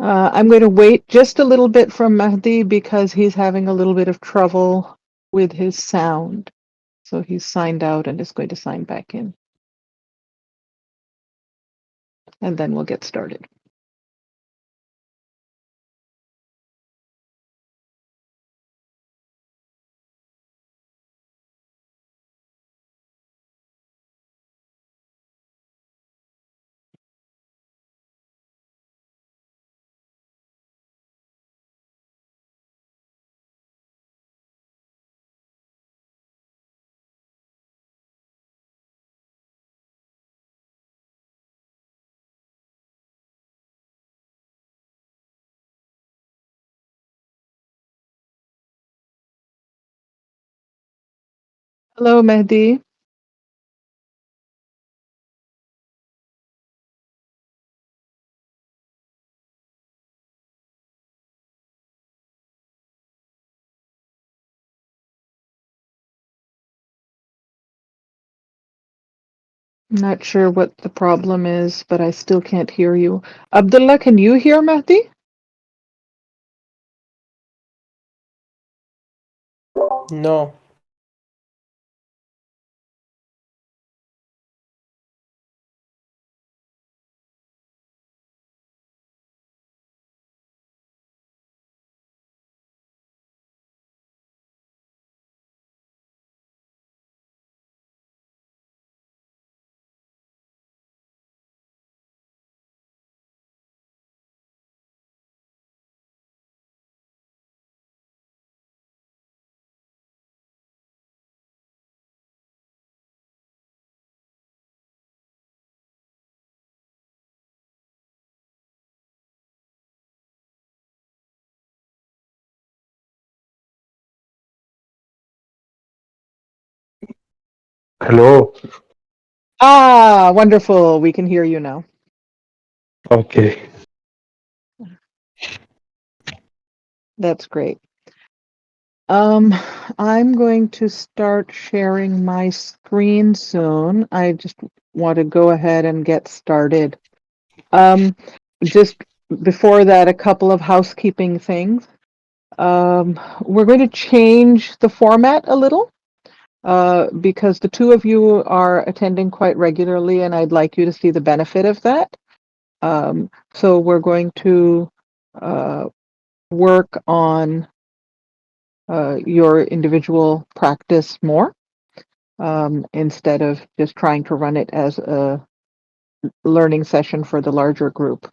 I'm going to wait just a little bit from Mahdi because he's having a little bit of trouble with his sound. So he's signed out and is going to sign back in. And then we'll get started. Hello, Mehdi. Not sure what the problem is, but I still can't hear you. Abdullah, can you hear Mehdi? No. Hello. Ah, wonderful. We can hear you now. Okay. That's great. Um, I'm going to start sharing my screen soon. I just want to go ahead and get started. Just before that, a couple of housekeeping things. We're going to change the format a little because the two of you are attending quite regularly, and I'd like you to see the benefit of that. So we're going to work on your individual practice more instead of just trying to run it as a learning session for the larger group.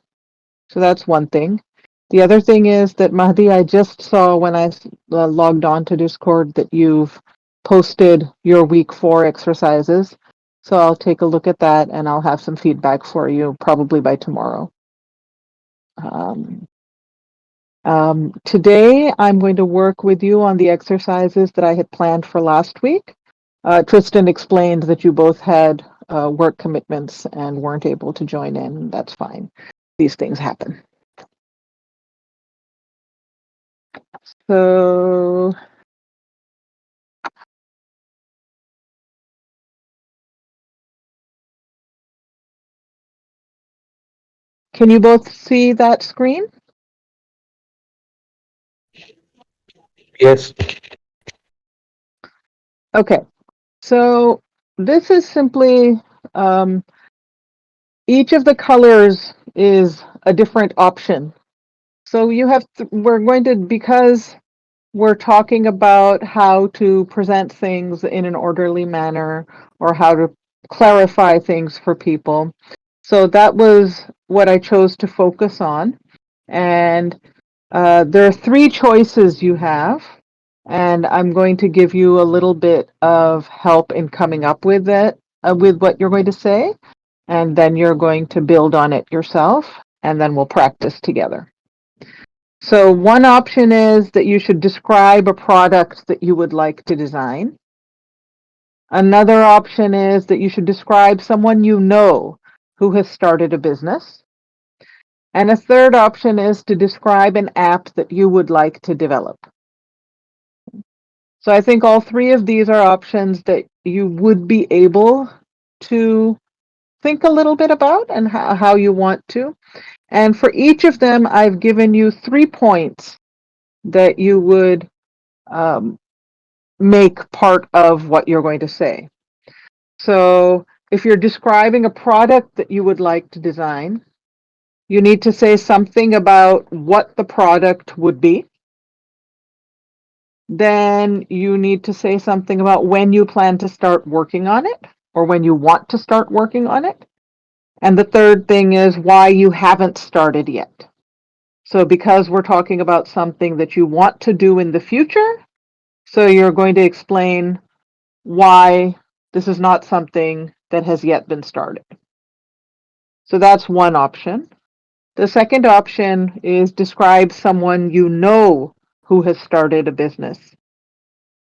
So that's one thing. The other thing is that Mahdi, I just saw when I logged on to Discord that you've posted your week 4 exercises. So I'll take a look at that and I'll have some feedback for you probably by tomorrow. Today, I'm going to work with you on the exercises that I had planned for last week. Tristan explained that you both had work commitments and weren't able to join in. That's fine. These things happen. So can you both see that screen? Yes. Okay. So this is simply each of the colors is a different option. So you have we're going to, because we're talking about how to present things in an orderly manner or how to clarify things for people. So that was what I chose to focus on. And there are 3 choices you have. And I'm going to give you a little bit of help in coming up with it, with what you're going to say. And then you're going to build on it yourself. And then we'll practice together. So one option is that you should describe a product that you would like to design. Another option is that you should describe someone you know who has started a business. And a third option is to describe an app that you would like to develop. So I think all 3 of these are options that you would be able to think a little bit about and how you want to. And for each of them, I've given you 3 points that you would make part of what you're going to say. So if you're describing a product that you would like to design, you need to say something about what the product would be. Then you need to say something about when you plan to start working on it or when you want to start working on it. And the third thing is why you haven't started yet. So because we're talking about something that you want to do in the future, so you're going to explain why this is not something that has yet been started. So that's one option. The second option is describe someone you know who has started a business.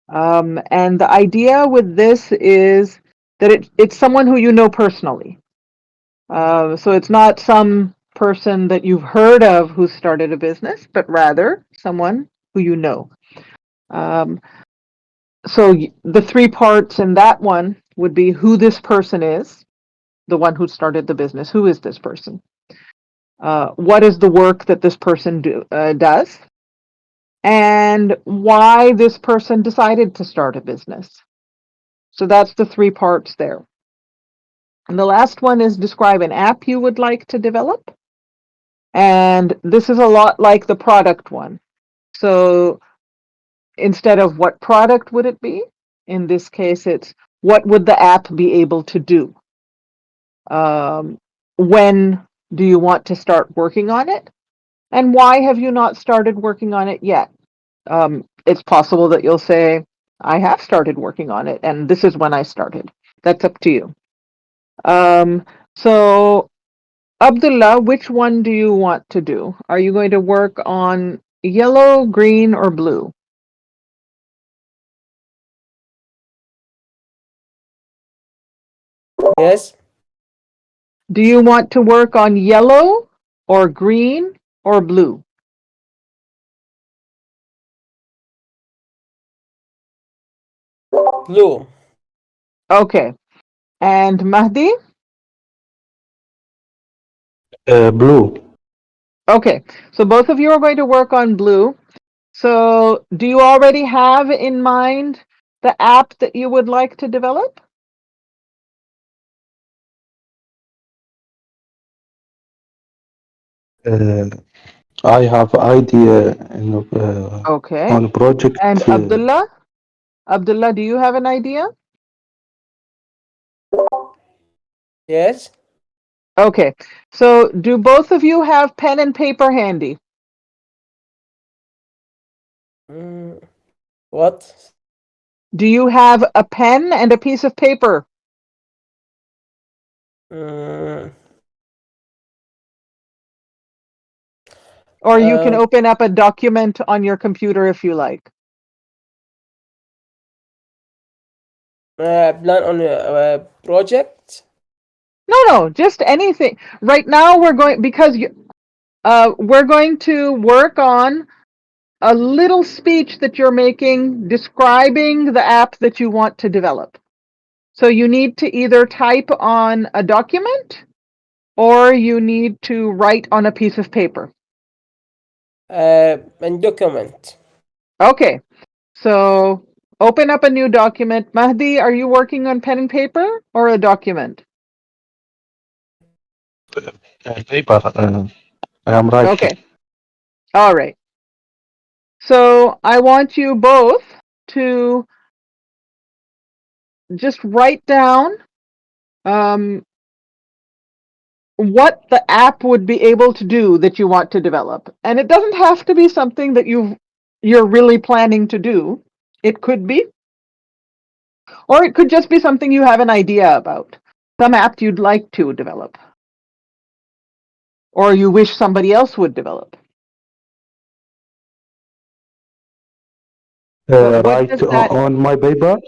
And the idea with this is that it's someone who you know personally. So it's not some person that you've heard of who started a business, but rather someone who you know. So the 3 parts in that one would be who this person is, the one who started the business. Who is this person? What is the work that this person does? And why this person decided to start a business. So that's the 3 parts there. And the last one is describe an app you would like to develop. And this is a lot like the product one. So instead of what product would it be, in this case, it's what would the app be able to do? When do you want to start working on it? And why have you not started working on it yet? It's possible that you'll say, I have started working on it, and this is when I started. That's up to you. So, Abdullah, which one do you want to do? Are you going to work on yellow, green, or blue? Yes. Do you want to work on yellow, or green, or blue? Blue. Okay. And Mahdi? Blue. Okay. So both of you are going to work on blue. So do you already have in mind the app that you would like to develop? I have idea Okay. on project. And Abdullah? Abdullah, do you have an idea? Yes. Okay. So do both of you have pen and paper handy? What? Do you have a pen and a piece of paper? Or you can open up a document on your computer if you like. Plan on a project. No, just anything. Right now we're going, because we're going to work on a little speech that you're making describing the app that you want to develop. So you need to either type on a document or you need to write on a piece of paper. And document. Okay, so open up a new document. Mahdi, are you working on pen and paper or a document? Paper. I am writing. Okay, all right. So I want you both to just write down what the app would be able to do that you want to develop. And it doesn't have to be something that you're really planning to do. It could be. Or it could just be something you have an idea about. Some app you'd like to develop. Or you wish somebody else would develop. What Write does that? on my paper.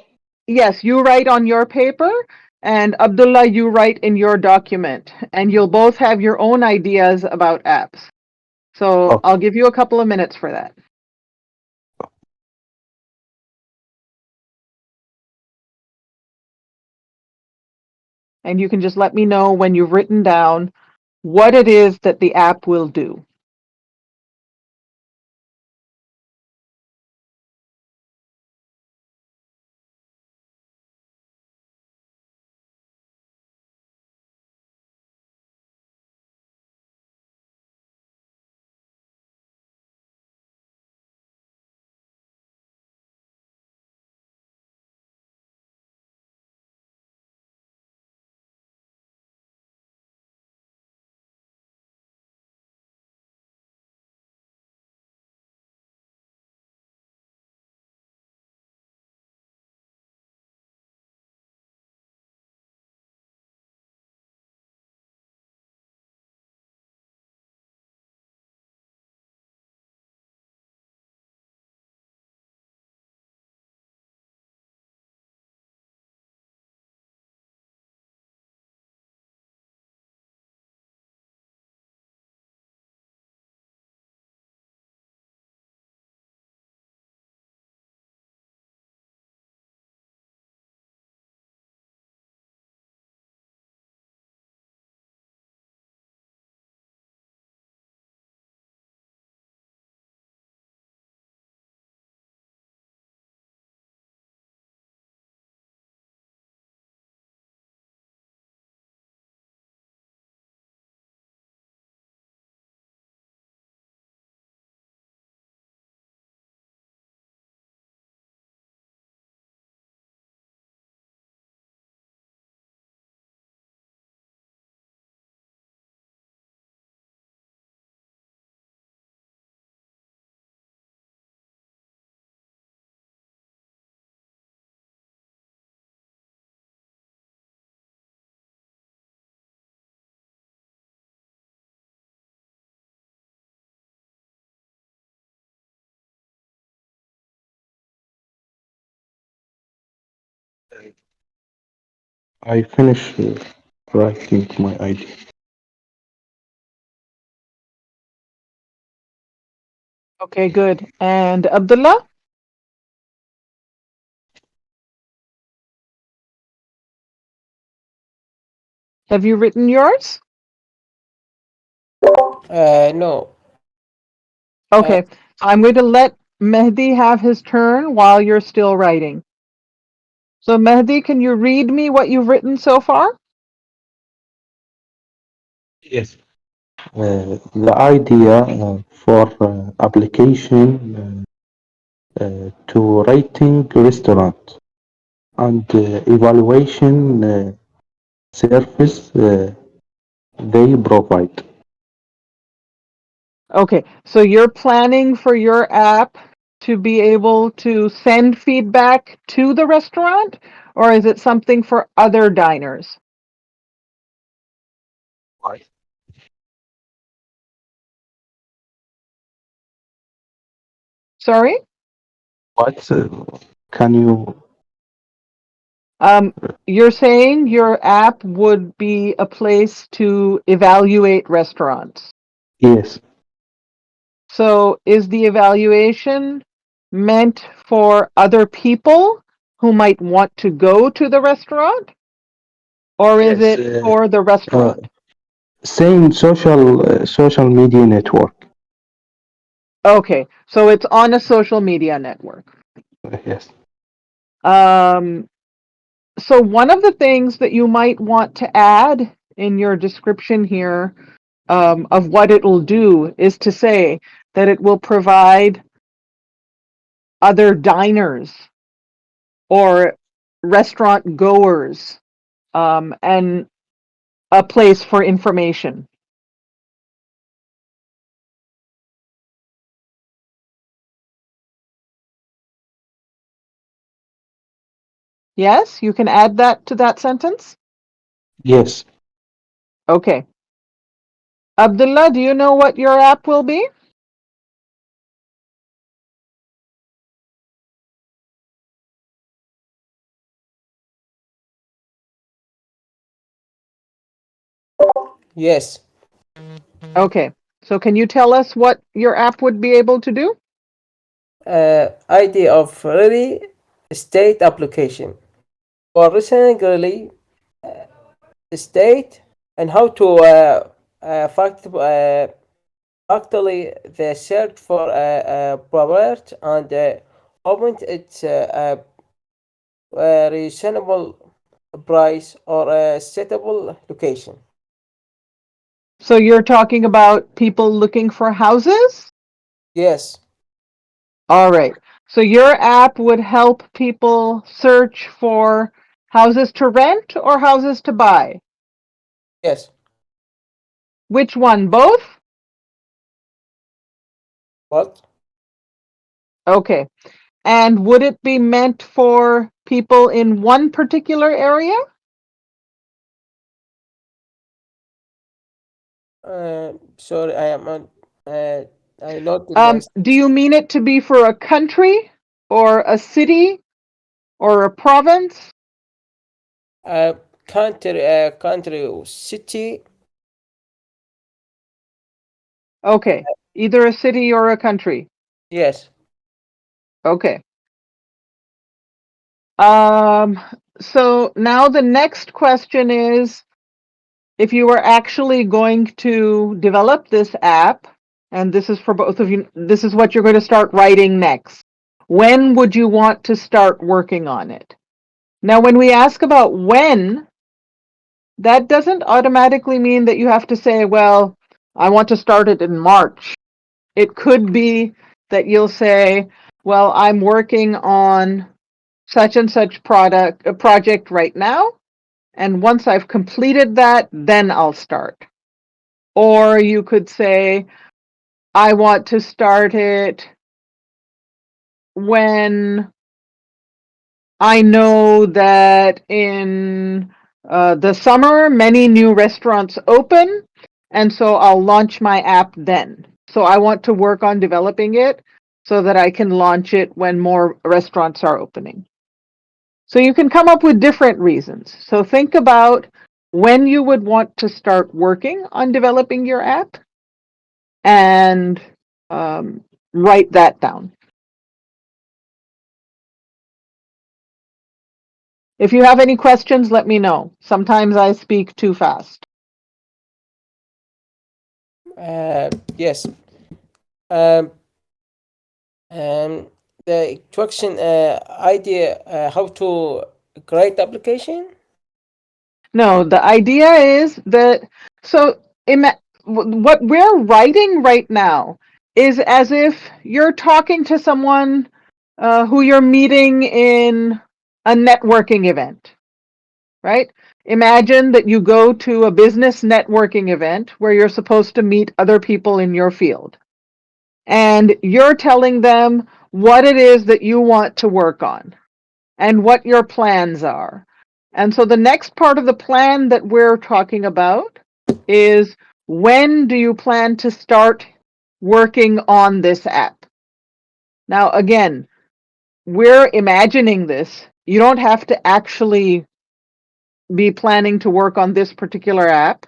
Yes, you write on your paper, and Abdullah, you write in your document, and you'll both have your own ideas about apps. So Okay. I'll give you a couple of minutes for that. And you can just let me know when you've written down what it is that the app will do. I finished writing my ID. Okay, good. And Abdullah, have you written yours? No. Okay, so I'm going to let Mehdi have his turn while you're still writing. So Mehdi, can you read me what you've written so far? Yes. The idea for application to rating restaurant and evaluation service they provide. Okay, so you're planning for your app to be able to send feedback to the restaurant, or is it something for other diners? Why? Sorry? What can you? You're saying your app would be a place to evaluate restaurants. Yes, So is the evaluation meant for other people who might want to go to the restaurant? Or is yes. it for the restaurant? Same social media network. Okay, so it's on a social media network. Yes. Um, so one of the things that you might want to add in your description here of what it will do is to say that it will provide other diners or restaurant goers and a place for information. Yes, you can add that to that sentence. Yes. Okay. Abdullah, do you know what your app will be? Yes. Okay. So can you tell us what your app would be able to do? ID of really state application for recently state and how to Actually, they searched for a property and opened it a reasonable price or a suitable location. So you're talking about people looking for houses? Yes, All right. So your app would help people search for houses to rent or houses to buy? yes. Which one? Both? What? Okay. And would it be meant for people in one particular area? Sorry, I am on. I not the last. Do you mean it to be for a country or a city or a province? Uh, country, city. Okay. Either a city or a country. Yes. Okay. Um, so now the next question is, if you were actually going to develop this app, and this is for both of you, this is what you're going to start writing next. When would you want to start working on it? Now, when we ask about when, that doesn't automatically mean that you have to say, well, I want to start it in March. It could be that you'll say, well, I'm working on such and such project right now, and once I've completed that, then I'll start. Or you could say, I want to start it when I know that in the summer, many new restaurants open, and so I'll launch my app then. So I want to work on developing it so that I can launch it when more restaurants are opening. So you can come up with different reasons. So think about when you would want to start working on developing your app and write that down. If you have any questions, let me know. Sometimes I speak too fast. Yes. Um, and the question idea how to create application. No, the idea is that, so what we're writing right now is as if you're talking to someone who you're meeting in a networking event, right? Imagine that you go to a business networking event where you're supposed to meet other people in your field, and you're telling them what it is that you want to work on and what your plans are. And so the next part of the plan that we're talking about is, when do you plan to start working on this app? Now, again, we're imagining this. You don't have to actually be planning to work on this particular app,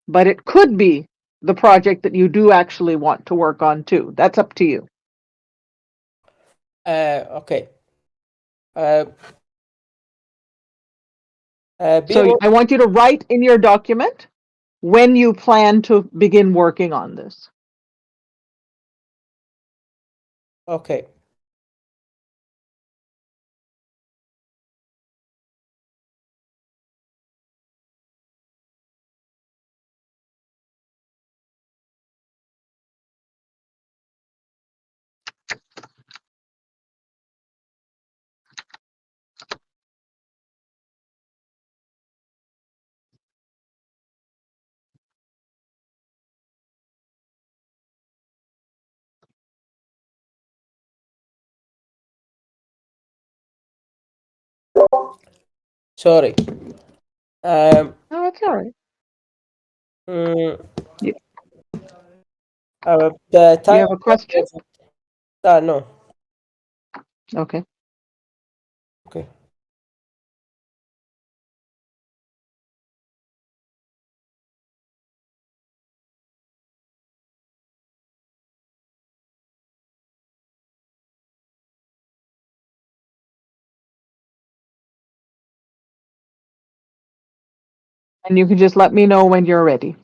but it could be the project that you do actually want to work on too. That's up to you. Okay. So People. I want you to write in your document when you plan to begin working on this. Okay. Sorry. Um. No, it's all right. mm, You, the you time. have a question? No. Okay. Okay. And you can just let me know when you're ready.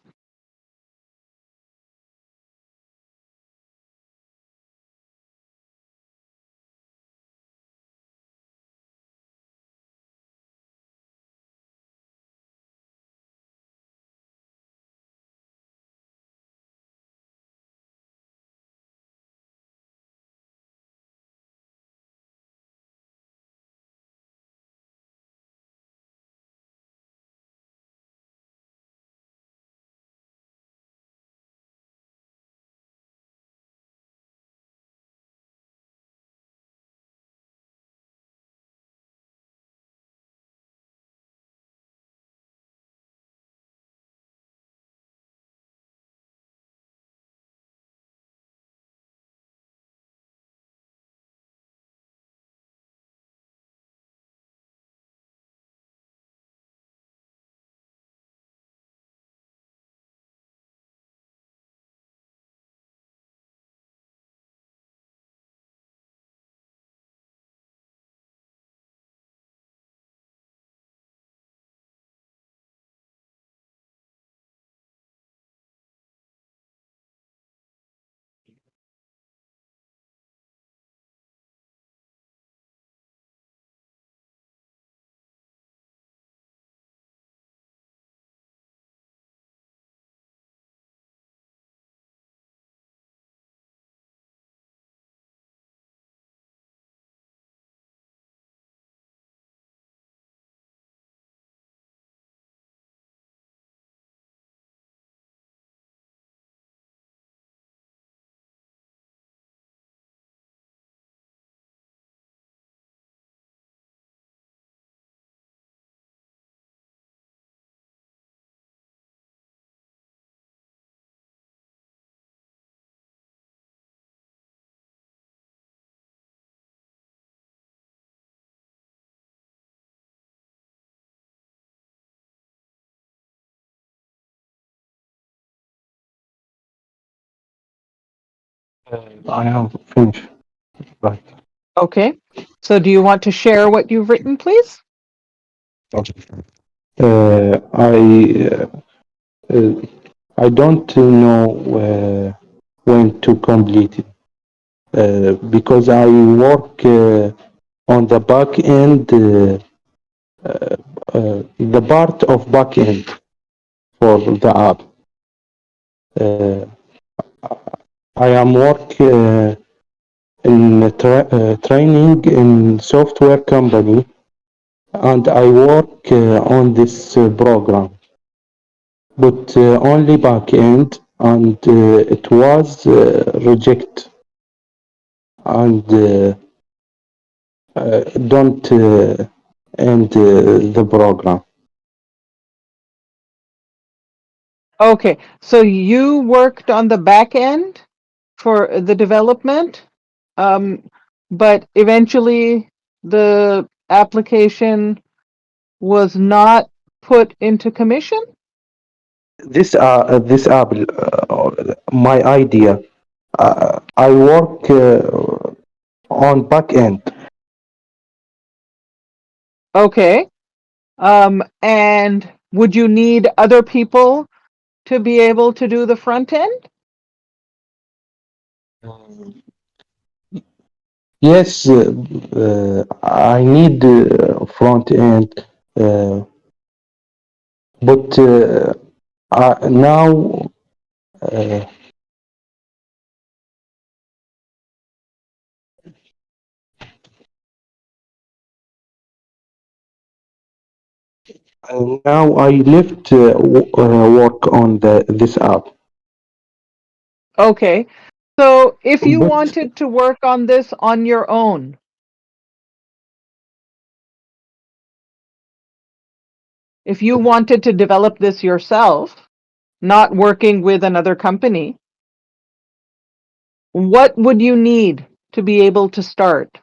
I am finished. Right. Okay. So do you want to share what you've written, please? I uh, I don't know when to complete it because I work on the back end, the part of back end for the app. Uh, I am work in training in software company, and I work on this program, but only back end, and it was reject and don't end the program. Okay. So you worked on the back end for the development, but eventually the application was not put into commission? This app, my idea. I work on back end. Okay. And would you need other people to be able to do the front end? Yes, I need front end, uh, but now uh, now I left work on this app. Okay. So if you But wanted to work on this on your own, if you wanted to develop this yourself, not working with another company, what would you need to be able to start?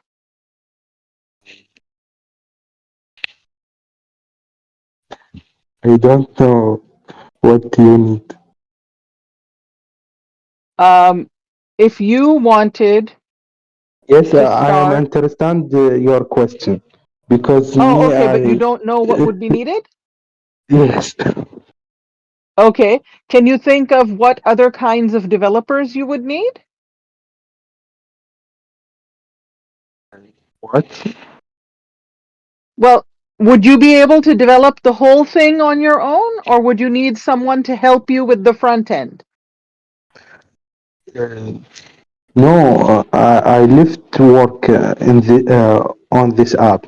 I don't know what you need. If you wanted Yes, to I am start, understand your question because oh, me, okay, but you I don't know what would be needed? yes. Okay. Can you think of what other kinds of developers you would need? What? Well, would you be able to develop the whole thing on your own, or would you need someone to help you with the front end? Uh, no, I left work in the on this app.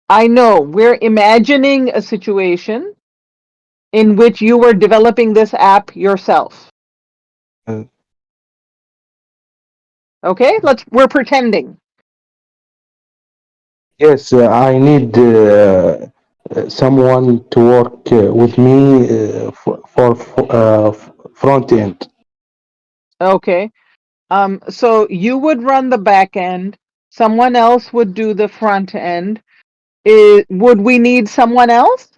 I know we're imagining a situation in which you were developing this app yourself. Uh, Okay, we're pretending. yes, I need someone to work with me for front end. Okay. So you would run the back end, someone else would do the front end. Would we need someone else?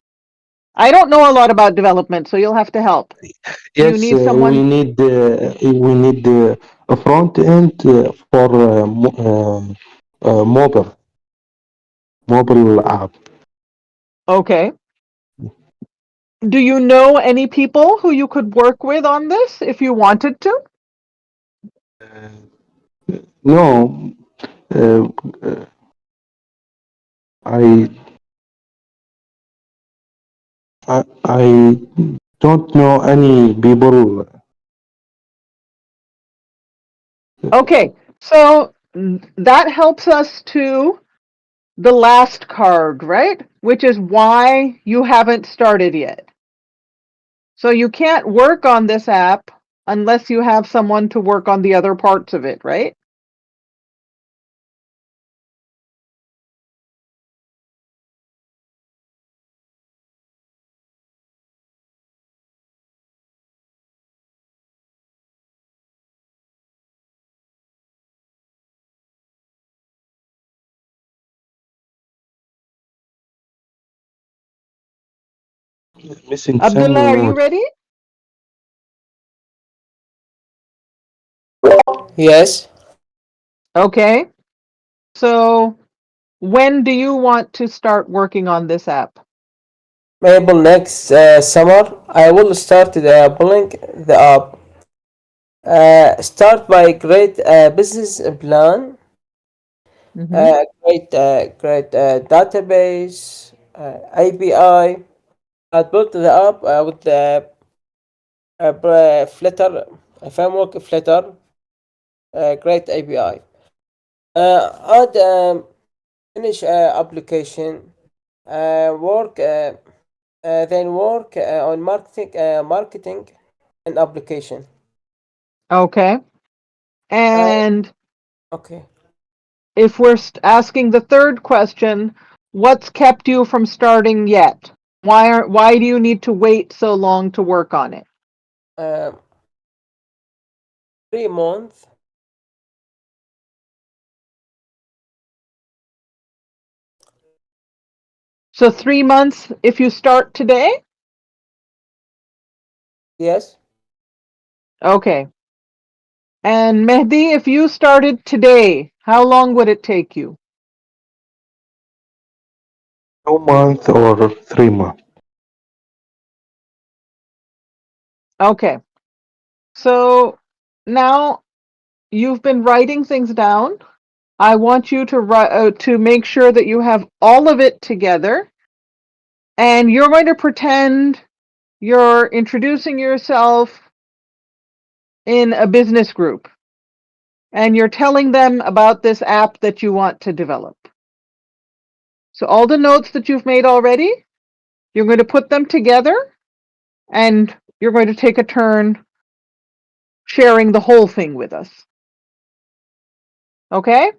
I don't know a lot about development, so you'll have to help. Do you Yes, need someone? we need a front end for mobile app. Okay. Do you know any people who you could work with on this if you wanted to? No, uh, I I don't know any people. Okay, so that helps us to the last card, right? Which is why you haven't started yet. So you can't work on this app unless you have someone to work on the other parts of it, right? Missing Abdullah, are you someone. ready? Yes. Okay. So when do you want to start working on this app? Maybe next summer I will start building the app. Start by great business plan, Hmm. great database, API. I built the app with the Flutter framework, Flutter, great API. Add finish application, work then work on marketing and application. Okay. Uh, And okay. if we're asking the third question, what's kept you from starting yet? Why do you need to wait so long to work on it? Um, 3 months. So 3 months if you start today? Yes. Okay. And Mehdi, if you started today, how long would it take you? 2 months or 3 months. Okay. So now you've been writing things down. I want you to to make sure that you have all of it together, and you're going to pretend you're introducing yourself in a business group, and you're telling them about this app that you want to develop. So all the notes that you've made already, you're going to put them together, and you're going to take a turn sharing the whole thing with us. Okay?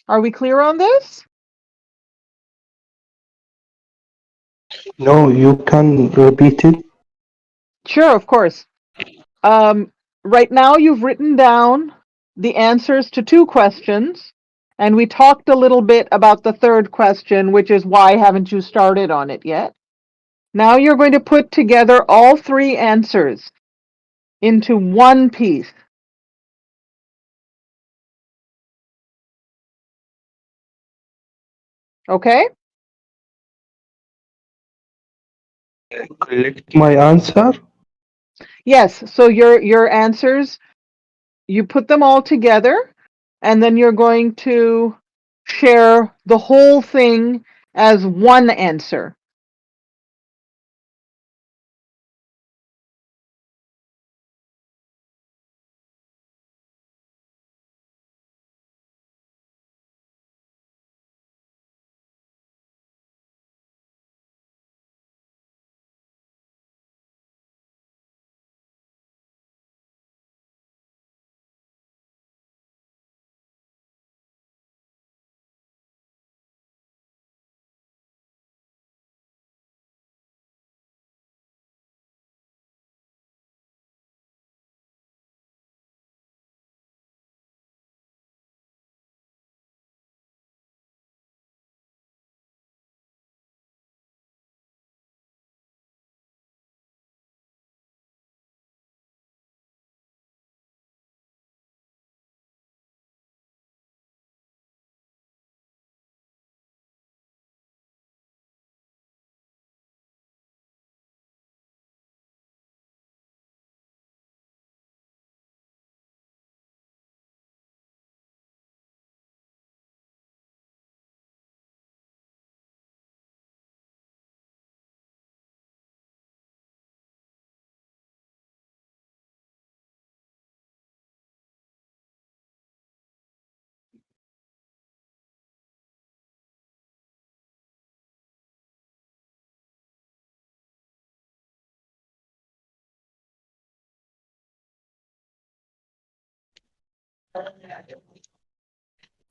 Are we clear on this? No, you can repeat it. Sure, of course. Um, right now, you've written down the answers to 2 questions, and we talked a little bit about the third question, which is why haven't you started on it yet? Now you're going to put together all 3 answers into one piece. Okay? Collect my answer. Yes, so your answers, you put them all together, and then you're going to share the whole thing as one answer.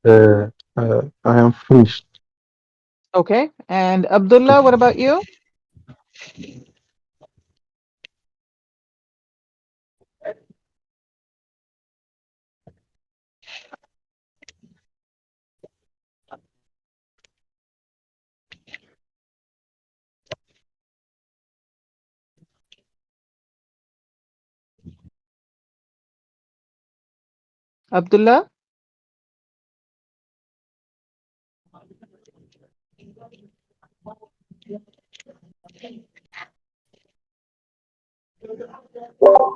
I am finished. Okay? And Abdullah, what about you? Abdullah?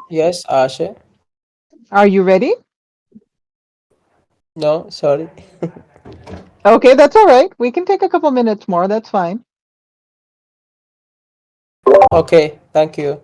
Yes, Asha. Are you ready? No, sorry. Okay, that's all right. We can take a couple minutes more. That's fine. Okay, thank you.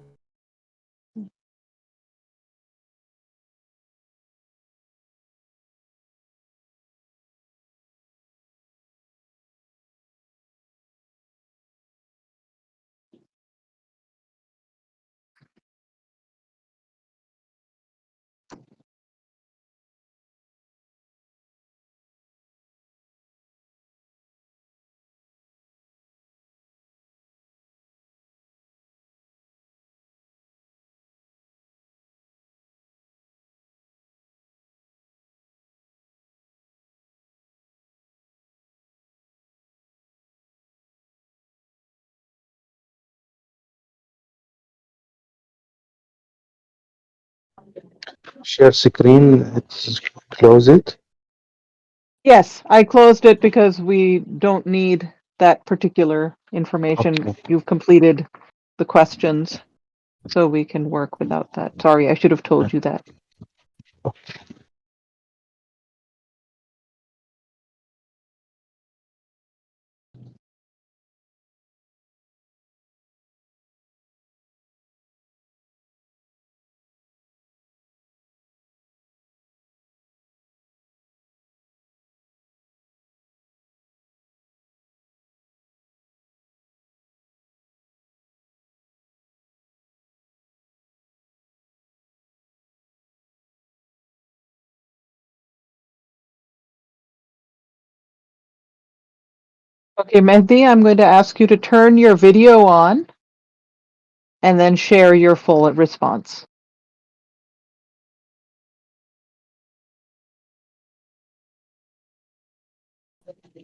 Share screen, it's close it. Yes, I closed it because we don't need that particular information. Okay. You've completed the questions, so we can work without that. Sorry, I should have told you that. Okay, Mehdi, I'm going to ask you to turn your video on and then share your full response.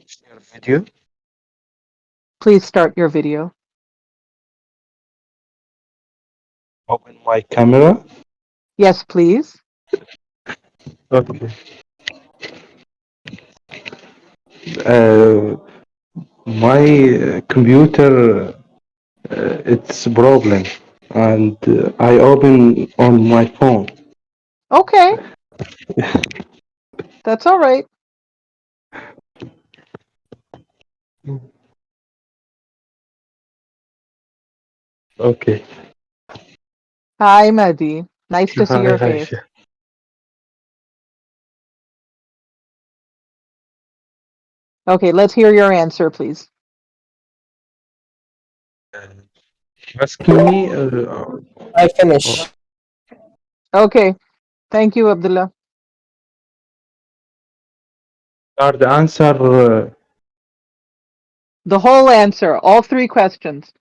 Share video. Please start your video. Open my camera. Yes, please. Okay. Uh, my computer, it's problem, and I open on my phone. Okay, that's all right. Okay. Hi, Mehdi. Nice to see Hi, your face. Aisha. Okay, let's hear your answer, please. Asking me, I finish. Okay, thank you, Abdullah. are the answer. The whole answer, all three questions.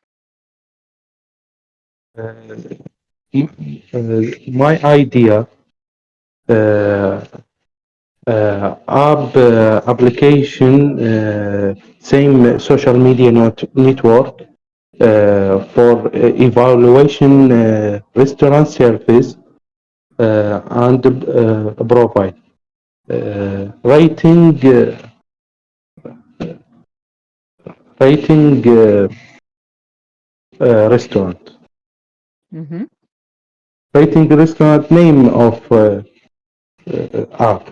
My idea, uh, app application, same social media network for evaluation restaurant service and provide rating restaurant. Hmm. Rating restaurant name of app.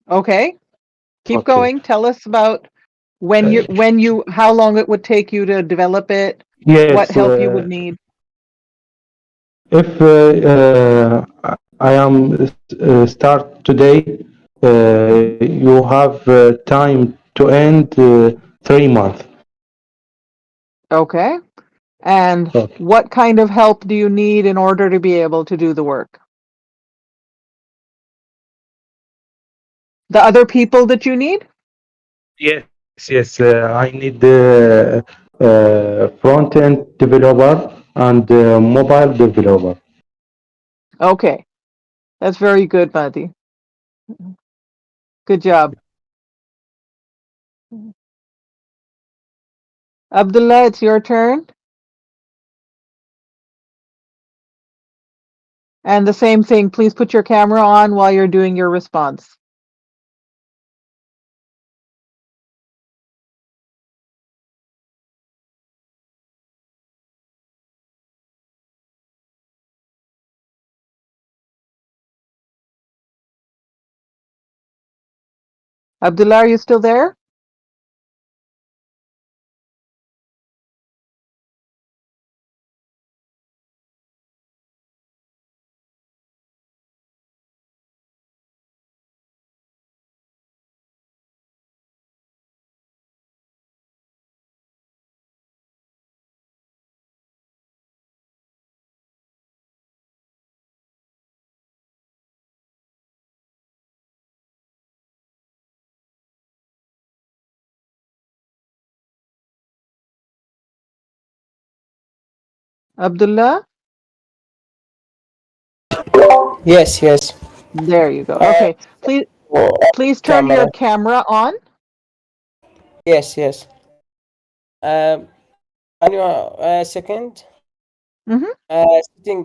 Okay, keep Okay. going. Tell us about Uh, how long it would take you to develop it, what yes. help you would need. If I am start today, you have time to end 3 months. Okay, and Okay. what kind of help do you need in order to be able to do the work? The other people that you need? Yes, yes. I need front end developer and mobile developer. Okay, that's very good, Mehdi. Good job. Abdullah, it's your turn. And the same thing, please put your camera on while you're doing your response. Abdullah, are you still there? Abdullah? Yes, yes. There you go. Uh, Okay. oh, Please turn camera. your camera on. Yes, yes. Can you a second? Mm-hmm. Setting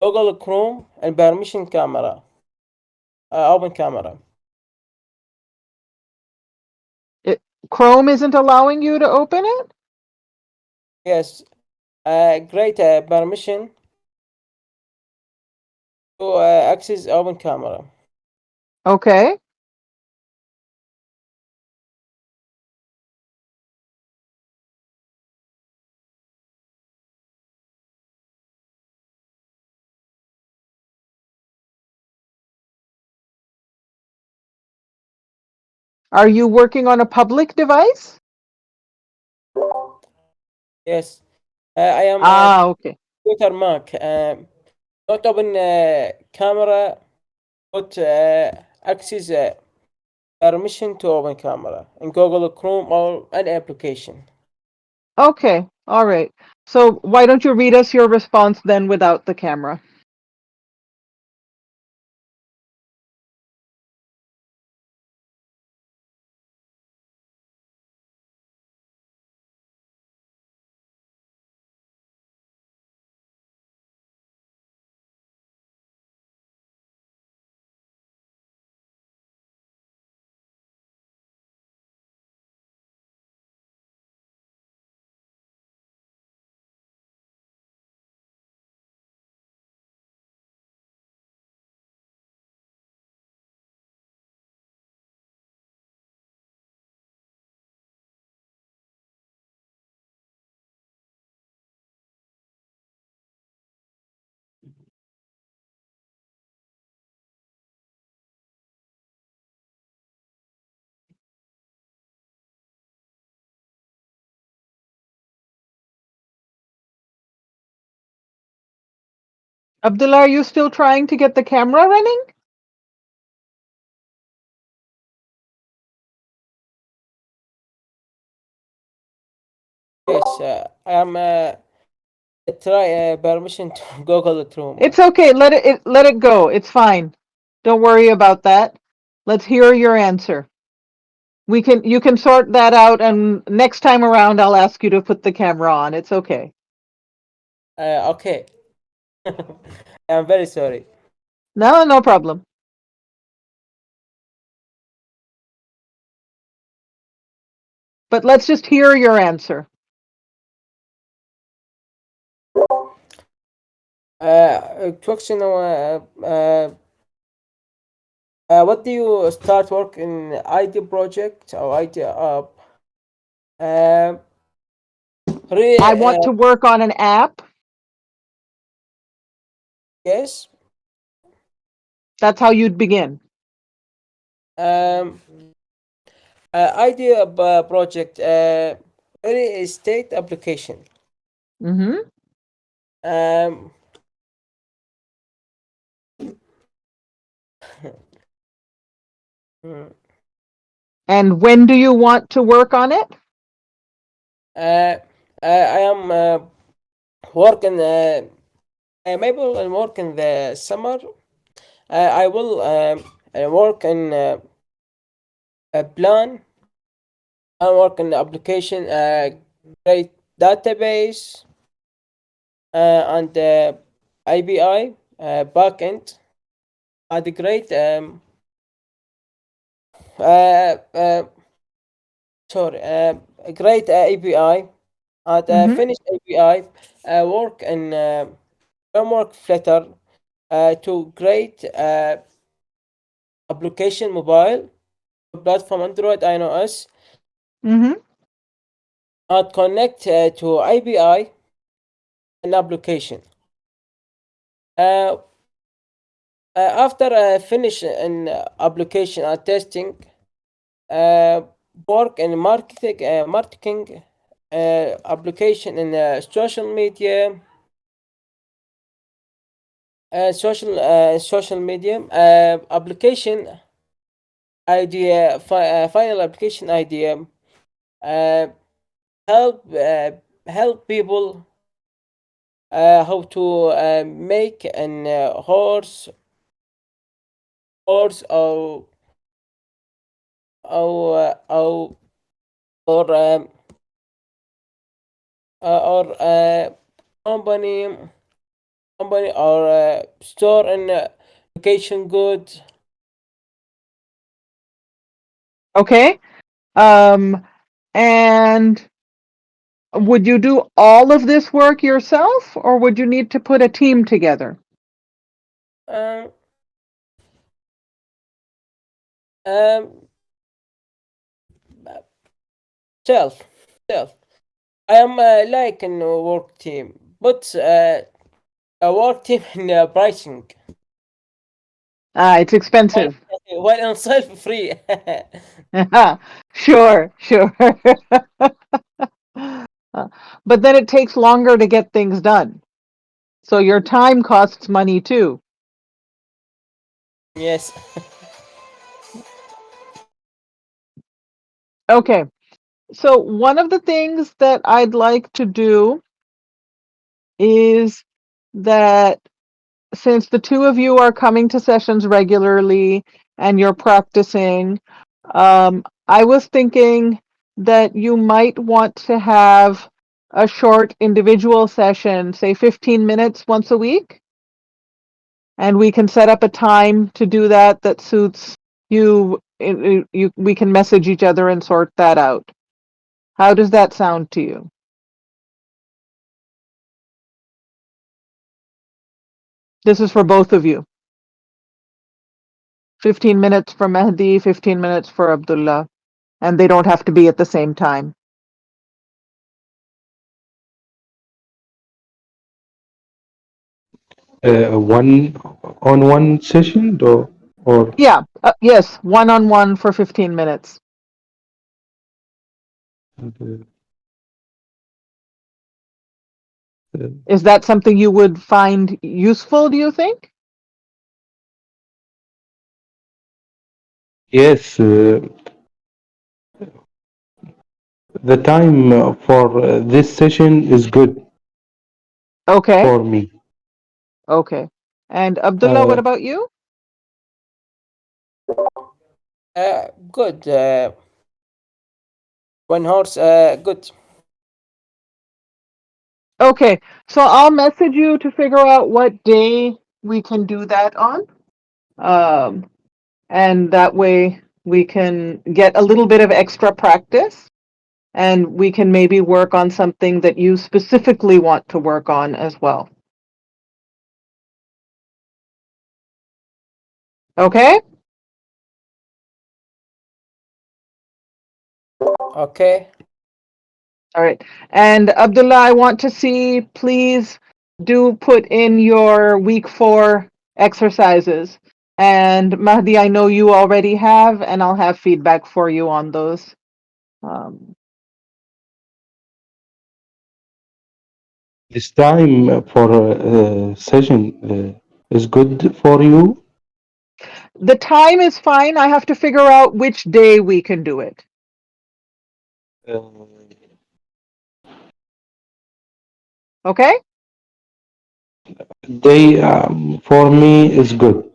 Google Chrome and permission camera. Open camera. Chrome isn't allowing you to open it? Yes. Great permission to access open camera. Okay. Are you working on a public device? Yes. I am Okay. computer Mac. Not open camera, but access permission to open camera in Google Chrome or an application. Okay. All right. So why don't you read us your response then without the camera? Abdullah, are you still trying to get the camera running? Yes, I am try permission to Google Chrome. It's okay. Let it go. It's fine. Don't worry about that. Let's hear your answer. You can sort that out, and next time around I'll ask you to put the camera on. It's okay. Okay. I'm very sorry. No problem. But let's just hear your answer. Question what do you start work in IT project or IT app? Uh, I want to work on an app. yes. That's how you'd begin. Um, IT project real estate application. Mm-hmm. Um, hmm, And when do you want to work on it? I am working. I'm able to work in the summer. I will work in a plan. I work in the application, great database, and API backend at a great uh, uh, a great API at a Mm-hmm. finished API work in framework Flutter to great application mobile platform Android iOS Mm-hmm. and connect to API and application. Uh, After finish an application and testing, uh, work in marketing application in social media application idea final application idea uh, help help people how to make an horse or or company company or store and location goods. Okay. Um, and would you do all of this work yourself, or would you need to put a team together? Um, um, self, self. I am like in a work team, but a work team in pricing. Ah, it's While expensive. while on self free. Sure, sure. But then it takes longer to get things done. So your time costs money too. Yes. Okay. So one of the things that I'd like to do is that since the two of you are coming to sessions regularly and you're practicing, I was thinking that you might want to have a short individual session, say 15 minutes once a week, and we can set up a time to do that that suits you. We can message each other and sort that out. How does that sound to you? This is for both of you. 15 minutes for Mehdi, 15 minutes for Abdullah, and they don't have to be at the same time. One on one session or Yeah, yes, one-on-one for 15 minutes. uh, Is that something you would find useful, do you think? yes, the time for this session is good Okay, for me. okay. And Abdullah, Uh, what about you? Good. One horse. Good. Okay, so I'll message you to figure out what day we can do that on. Um, and that way we can get a little bit of extra practice and we can maybe work on something that you specifically want to work on as well. Okay? Okay. All right. And Abdullah, I want to see, please do put in your week 4 exercises. And Mahdi, I know you already have, and I'll have feedback for you on those. Um, this time for session is good for you. the time is fine. I have to figure out which day we can do it. Uh, Okay? Day for me is good,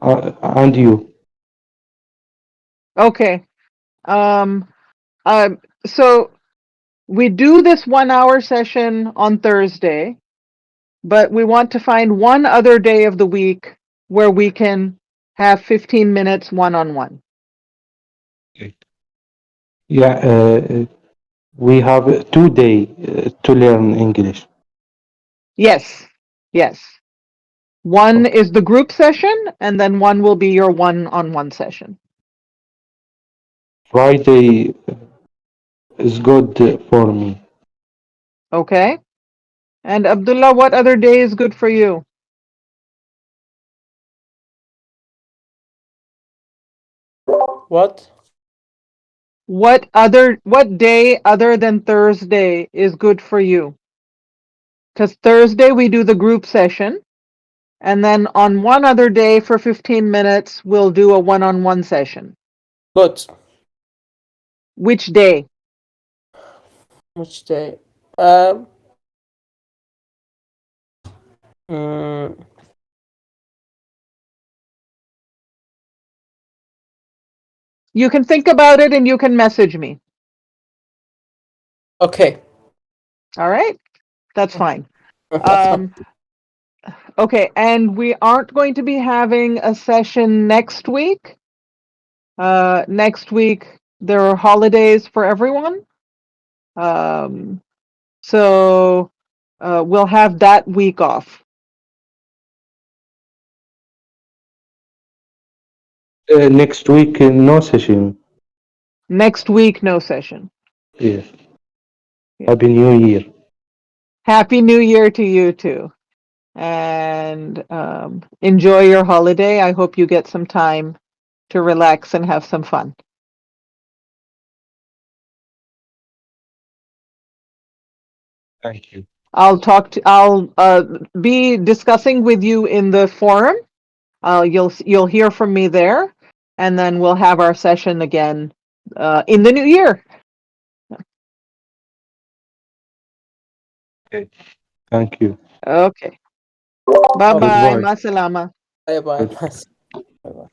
and you. Okay. Um, so we do this 1 hour session on Thursday. but we want to find one other day of the week where we can have 15 minutes one-on-one. Yeah, we have 2 days to learn English. Yes, yes. One Okay. is the group session, and then one will be your one-on-one session. Friday is good for me. Okay? And Abdullah, what other day is good for you? What? What day other than Thursday is good for you? Because Thursday we do the group session, and then on one other day for 15 minutes, we'll do a one-on-one session. Good. Which day? Which day? Um. mm, You can think about it and you can message me. okay. All right? That's fine. Okay, and we aren't going to be having a session next week. Next week, there are holidays for everyone. So we'll have that week off. Next week, no session. Next week, no session. Yes. Yeah. Happy New Year. Happy New Year to you too. And enjoy your holiday. I hope you get some time to relax and have some fun. Thank you. I'll be discussing with you in the forum. You'll hear from me there, and then we'll have our session again in the new year. Okay. Thank you. Okay. Bye bye. Goodbye. Masalama. Bye bye. Good. Bye bye.